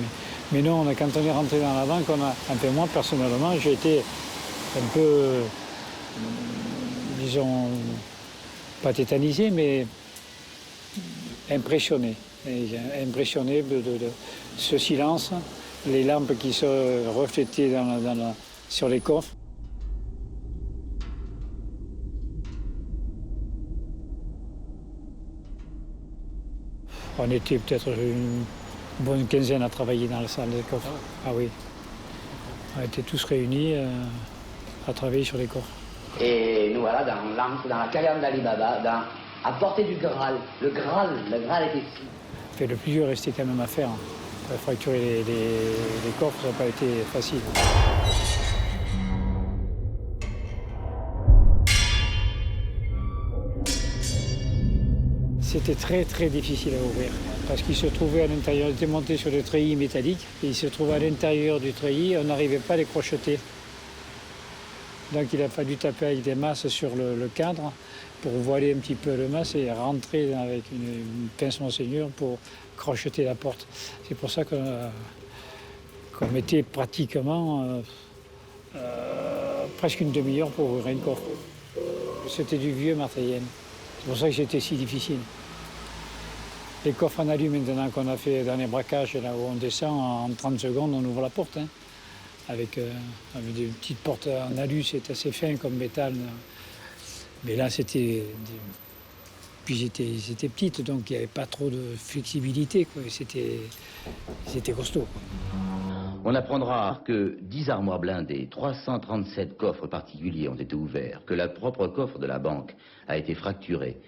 [SPEAKER 4] Mais non, quand on est rentré dans la banque, enfin moi, personnellement, j'ai été un peu, disons, pas tétanisé, mais impressionné. Impressionné de ce silence, les lampes qui se reflétaient sur les coffres. On était peut-être une bonne quinzaine à travailler dans la salle des coffres. Ah oui. On était tous réunis à travailler sur les coffres.
[SPEAKER 18] Et nous voilà dans la caverne d'Ali Baba, à portée du Graal. Le Graal était ici.
[SPEAKER 4] Le plus dur restait quand même à faire. Fracturer les coffres, ça n'a pas été facile. C'était très difficile à ouvrir parce qu'il se trouvait à l'intérieur, il était monté sur des treillis métalliques et il se trouvait à l'intérieur du treillis, on n'arrivait pas à les crocheter. Donc il a fallu taper avec des masses sur le cadre pour voiler un petit peu le masque et rentrer avec une pince Monseigneur pour crocheter la porte. C'est pour ça qu'on mettait pratiquement presque une demi-heure pour ouvrir une coffre. C'était du vieux matériel. C'est pour ça que c'était si difficile. Les coffres en alu maintenant qu'on a fait dans les braquages, là où on descend, en 30 secondes, on ouvre la porte. Hein, avec des petites portes en alu, c'est assez fin comme métal. Mais là, c'était petite, donc il n'y avait pas trop de flexibilité. C'était costaud. Quoi.
[SPEAKER 5] On apprendra que 10 armoires blindées, 337 coffres particuliers ont été ouverts, que le propre coffre de la banque a été fracturé,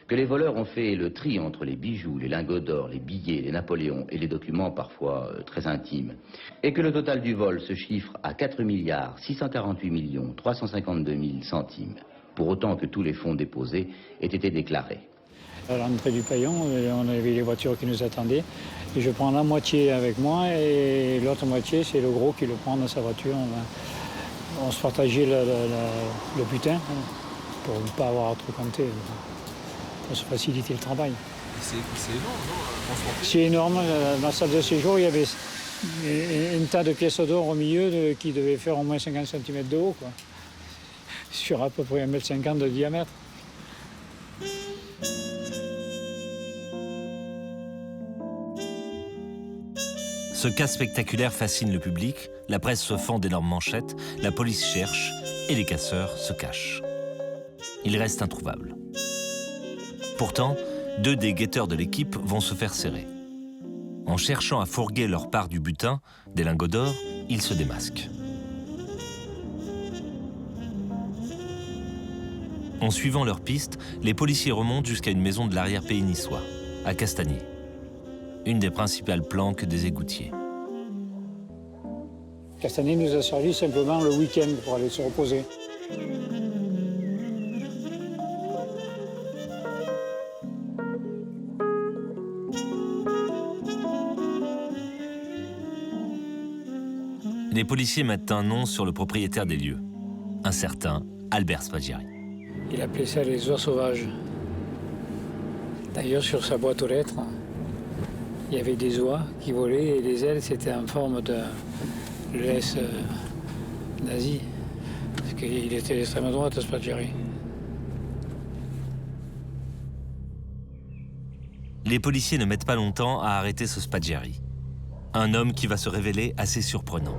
[SPEAKER 5] que les voleurs ont fait le tri entre les bijoux, les lingots d'or, les billets, les Napoléons et les documents parfois très intimes, et que le total du vol se chiffre à 4 648 352 000 centimes, pour autant que tous les fonds déposés aient été déclarés.
[SPEAKER 4] À l'entrée du paillon, on avait les voitures qui nous attendaient. Et je prends la moitié avec moi et l'autre moitié, c'est le gros qui le prend dans sa voiture. On se partageait le butin pour ne pas avoir à trop compter, pour se faciliter le travail.
[SPEAKER 9] C'est énorme, non?
[SPEAKER 4] C'est énorme. Dans la salle de séjour, il y avait un tas de pièces d'or au milieu qui devait faire au moins 50 cm de haut, quoi. Sur à peu près 1,50 m de diamètre.
[SPEAKER 1] Ce cas spectaculaire fascine le public, la presse se fend d'énormes manchettes, la police cherche et les casseurs se cachent. Ils restent introuvables. Pourtant, 2 des guetteurs de l'équipe vont se faire serrer. En cherchant à fourguer leur part du butin, des lingots d'or, ils se démasquent. En suivant leur piste, les policiers remontent jusqu'à une maison de l'arrière-pays niçois, à Castagnier, une des principales planques des égoutiers.
[SPEAKER 4] Castagnier nous a servi simplement le week-end pour aller se reposer.
[SPEAKER 1] Les policiers mettent un nom sur le propriétaire des lieux, un certain Albert Spaggiari.
[SPEAKER 4] Il appelait ça les oies sauvages. D'ailleurs, sur sa boîte aux lettres, il y avait des oies qui volaient et les ailes, c'était en forme de l'U.S. nazi. Parce qu'il était d'extrême droite, Spaggiari.
[SPEAKER 1] Les policiers ne mettent pas longtemps à arrêter ce Spaggiari. Un homme qui va se révéler assez surprenant.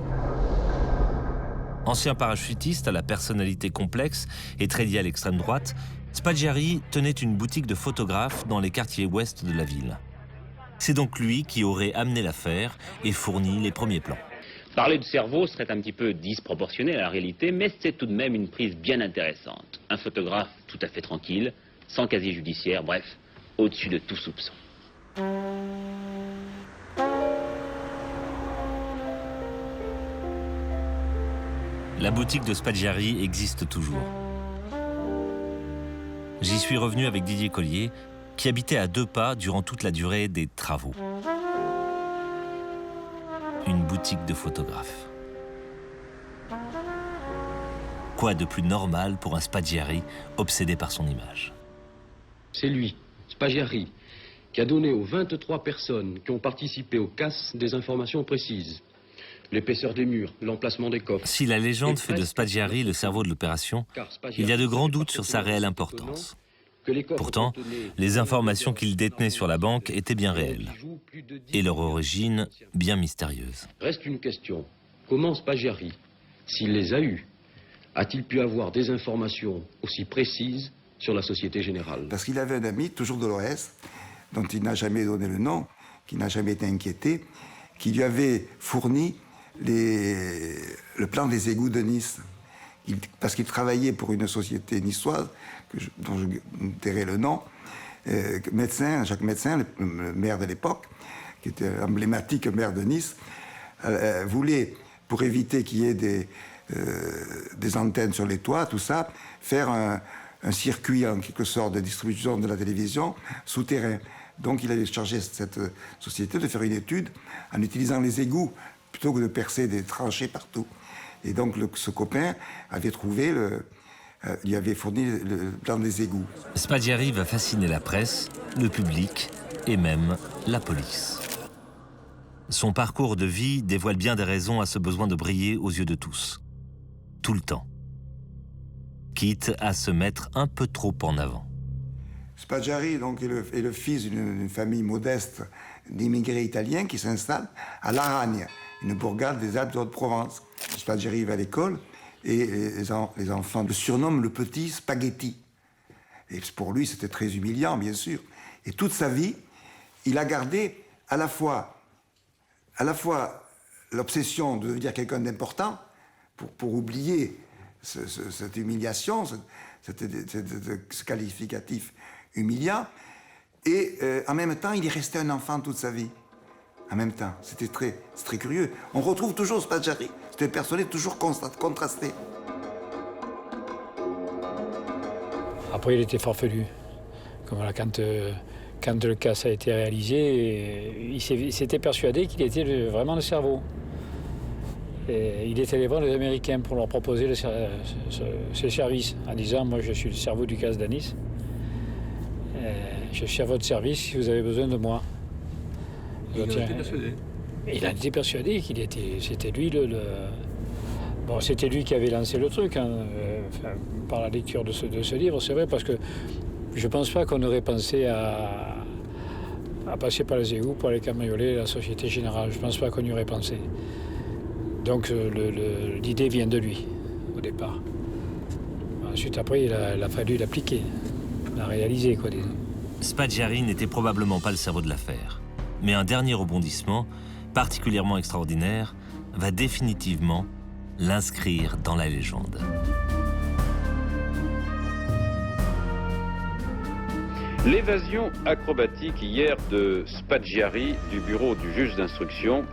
[SPEAKER 1] Ancien parachutiste à la personnalité complexe et très lié à l'extrême droite, Spaggiari tenait une boutique de photographes dans les quartiers ouest de la ville. C'est donc lui qui aurait amené l'affaire et fourni les premiers plans.
[SPEAKER 11] Parler de cerveau serait un petit peu disproportionné à la réalité, mais c'est tout de même une prise bien intéressante. Un photographe tout à fait tranquille, sans casier judiciaire, bref, au-dessus de tout soupçon.
[SPEAKER 1] La boutique de Spaggiari existe toujours. J'y suis revenu avec Didier Collier, qui habitait à 2 pas durant toute la durée des travaux. Une boutique de photographes. Quoi de plus normal pour un Spaggiari obsédé par son image?
[SPEAKER 13] C'est lui, Spaggiari, qui a donné aux 23 personnes qui ont participé aux casses des informations précises. L'épaisseur des murs, l'emplacement des coffres.
[SPEAKER 1] Si la légende fait de Spaggiari le cerveau de l'opération, il y a de grands doutes sur sa réelle importance. Pourtant, les informations qu'il détenait sur la banque étaient bien réelles, et leur origine bien mystérieuse.
[SPEAKER 13] Reste une question. Comment Spaggiari, s'il les a eues, a-t-il pu avoir des informations aussi précises sur la Société Générale?
[SPEAKER 15] Parce qu'il avait un ami, toujours de l'OS, dont il n'a jamais donné le nom, qui n'a jamais été inquiété, qui lui avait fourni le plan des égouts de Nice. Parce qu'il travaillait pour une société niçoise, dont je tairai le nom, Jacques Médecin, le maire de l'époque, qui était emblématique maire de Nice, voulait, pour éviter qu'il y ait des antennes sur les toits, tout ça, faire un circuit en quelque sorte de distribution de la télévision souterrain. Donc il avait chargé cette société de faire une étude en utilisant les égouts plutôt que de percer des tranchées partout. Et donc ce copain avait trouvé, il avait fourni le plan des égouts.
[SPEAKER 1] Spaggiari va fasciner la presse, le public et même la police. Son parcours de vie dévoile bien des raisons à ce besoin de briller aux yeux de tous. Tout le temps. Quitte à se mettre un peu trop en avant.
[SPEAKER 15] Spaggiari donc, est le fils d'une famille modeste d'immigrés italiens qui s'installe à Laragne, une bourgade des Alpes de Haute-Provence. Spaggiari va à l'école et les enfants le surnomment le petit spaghetti. Et pour lui, c'était très humiliant, bien sûr. Et toute sa vie, il a gardé à la fois l'obsession de devenir quelqu'un d'important pour oublier cette humiliation, ce qualificatif humiliant, et en même temps, il est resté un enfant toute sa vie. En même temps, c'est très curieux. On retrouve toujours Spaggiari, c'est un personnage toujours contrasté.
[SPEAKER 4] Après, il était farfelu. Comme voilà, quand le casse a été réalisé, il s'était persuadé qu'il était vraiment le cerveau. Et il est allé voir les Américains pour leur proposer ses services, en disant « Moi, je suis le cerveau du casse d'Anis. Je suis à votre service si vous avez besoin de moi. »
[SPEAKER 9] Il en était persuadé.
[SPEAKER 4] Il en était persuadé c'était lui Bon, c'était lui qui avait lancé le truc, hein, par la lecture de ce livre, c'est vrai, parce que je ne pense pas qu'on aurait pensé à passer par les égouts pour aller cambrioler la Société Générale. Je ne pense pas qu'on y aurait pensé. Donc l'idée vient de lui, au départ. Ensuite, après, il a fallu l'appliquer, la réaliser, quoi, disons.
[SPEAKER 1] Spaggiari n'était probablement pas le cerveau de l'affaire. Mais un dernier rebondissement, particulièrement extraordinaire, va définitivement l'inscrire dans la légende.
[SPEAKER 22] L'évasion acrobatique hier de Spaggiari du bureau du juge d'instruction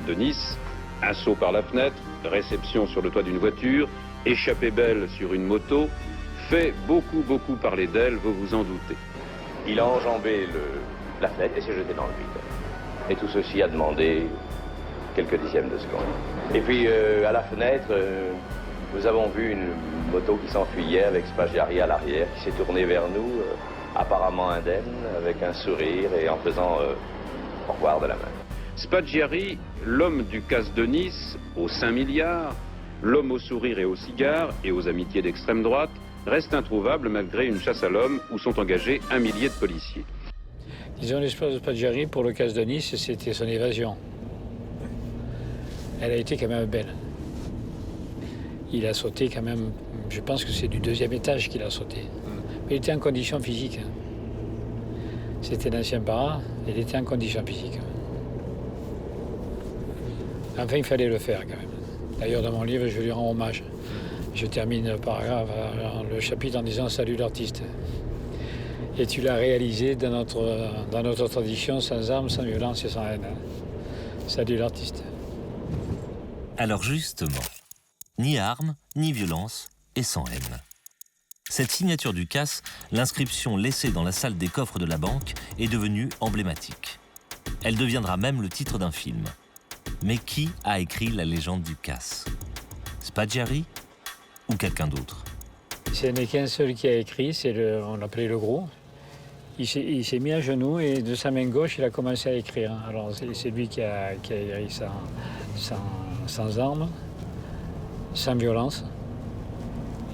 [SPEAKER 22] de Nice, assaut par la fenêtre, réception sur le toit d'une voiture, échappée belle sur une moto, fait beaucoup parler d'elle, vous vous en doutez.
[SPEAKER 12] Il a enjambé la fenêtre et s'est jeté dans le vide. Et tout ceci a demandé quelques dixièmes de seconde. Et puis à la fenêtre, nous avons vu une moto qui s'enfuyait avec Spaggiari à l'arrière, qui s'est tournée vers nous, apparemment indemne, avec un sourire et en faisant au revoir de la main.
[SPEAKER 22] Spaggiari, l'homme du casse de Nice, aux 5 milliards, l'homme au sourire et au cigare et aux amitiés d'extrême droite, reste introuvable malgré une chasse à l'homme où sont engagés 1 millier de policiers.
[SPEAKER 4] Disons, l'espoir de Spaggiari pour le casse de Nice, c'était son évasion. Elle a été quand même belle. Il a sauté quand même, je pense que c'est du 2e étage qu'il a sauté. Mais il était en condition physique. C'était l'ancien para, il était en condition physique. Enfin, il fallait le faire quand même. D'ailleurs, dans mon livre, je lui rends hommage. Je termine le paragraphe, le chapitre en disant « Salut l'artiste ». Et tu l'as réalisé dans notre tradition, sans armes, sans violence et sans haine. Salut l'artiste.
[SPEAKER 1] Alors justement, ni armes, ni violence et sans haine. Cette signature du casse, l'inscription laissée dans la salle des coffres de la banque, est devenue emblématique. Elle deviendra même le titre d'un film. Mais qui a écrit la légende du casse? Spaggiari ou quelqu'un d'autre?
[SPEAKER 4] Ce n'est qu'un seul qui a écrit, on l'appelait le gros. Il s'est mis à genoux et de sa main gauche, il a commencé à écrire. Alors c'est lui qui a écrit sans armes, sans violence.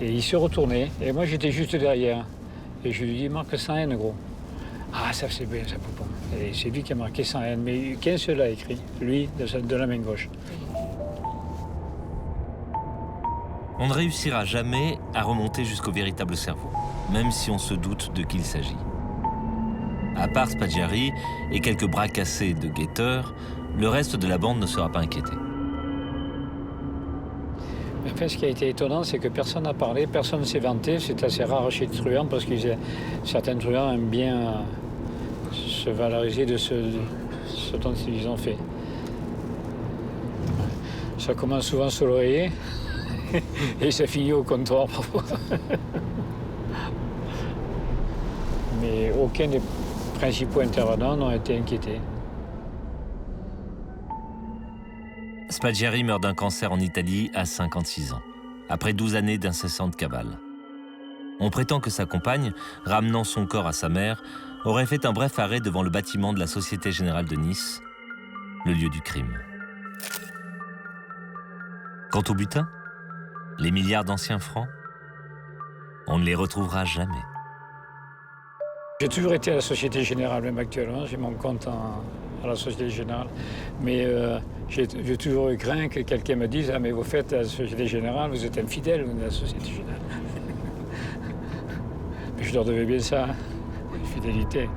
[SPEAKER 4] Et il se retournait, et moi j'étais juste derrière. Et je lui dis, marque sans haine, gros. Ah, ça c'est bien, ça poupon. Et c'est lui qui a marqué sans haine, mais qu'un seul a écrit, lui, de la main gauche.
[SPEAKER 1] On ne réussira jamais à remonter jusqu'au véritable cerveau, même si on se doute de qui il s'agit. À part Spaggiari et quelques bras cassés de guetteurs, le reste de la bande ne sera pas inquiété.
[SPEAKER 4] Enfin, ce qui a été étonnant, c'est que personne n'a parlé, personne ne s'est vanté. C'est assez rare chez les truands parce que certains truands aiment bien se valoriser de ce dont ils ont fait. Ça commence souvent sur l'oreiller et ça finit au comptoir parfois. Mais aucun des principaux intervenants n'a été inquiété.
[SPEAKER 1] Spaggiari meurt d'un cancer en Italie à 56 ans, après 12 années d'incessante cavale. On prétend que sa compagne, ramenant son corps à sa mère, aurait fait un bref arrêt devant le bâtiment de la Société Générale de Nice, le lieu du crime. Quant au butin, les milliards d'anciens francs, on ne les retrouvera jamais.
[SPEAKER 4] J'ai toujours été à la Société Générale, même actuellement. J'ai mon compte à la Société Générale. Mais j'ai toujours eu craint que quelqu'un me dise « Ah, mais vous faites la Société Générale, vous êtes infidèle de la Société Générale. » Mais je leur devais bien ça, hein, fidélité.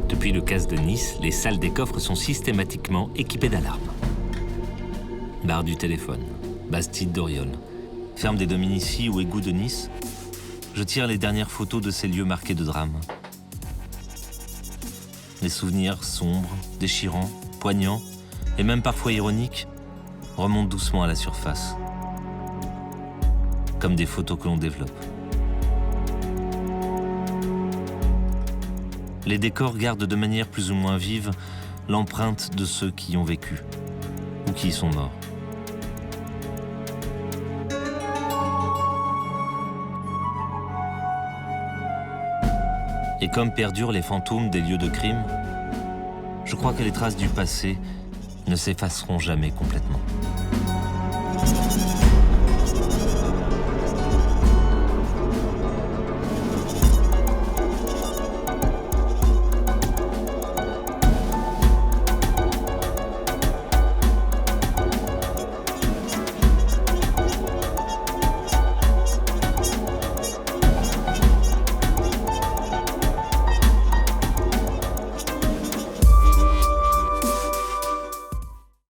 [SPEAKER 1] Depuis le casse de Nice, les salles des coffres sont systématiquement équipées d'alarmes. Barre du téléphone, Bastide d'Auriol, ferme des Dominici ou égout de Nice. Je tire les dernières photos de ces lieux marqués de drame. Les souvenirs sombres, déchirants, poignants et même parfois ironiques remontent doucement à la surface. Comme des photos que l'on développe. Les décors gardent de manière plus ou moins vive l'empreinte de ceux qui y ont vécu ou qui y sont morts. Et comme perdurent les fantômes des lieux de crime, je crois que les traces du passé ne s'effaceront jamais complètement.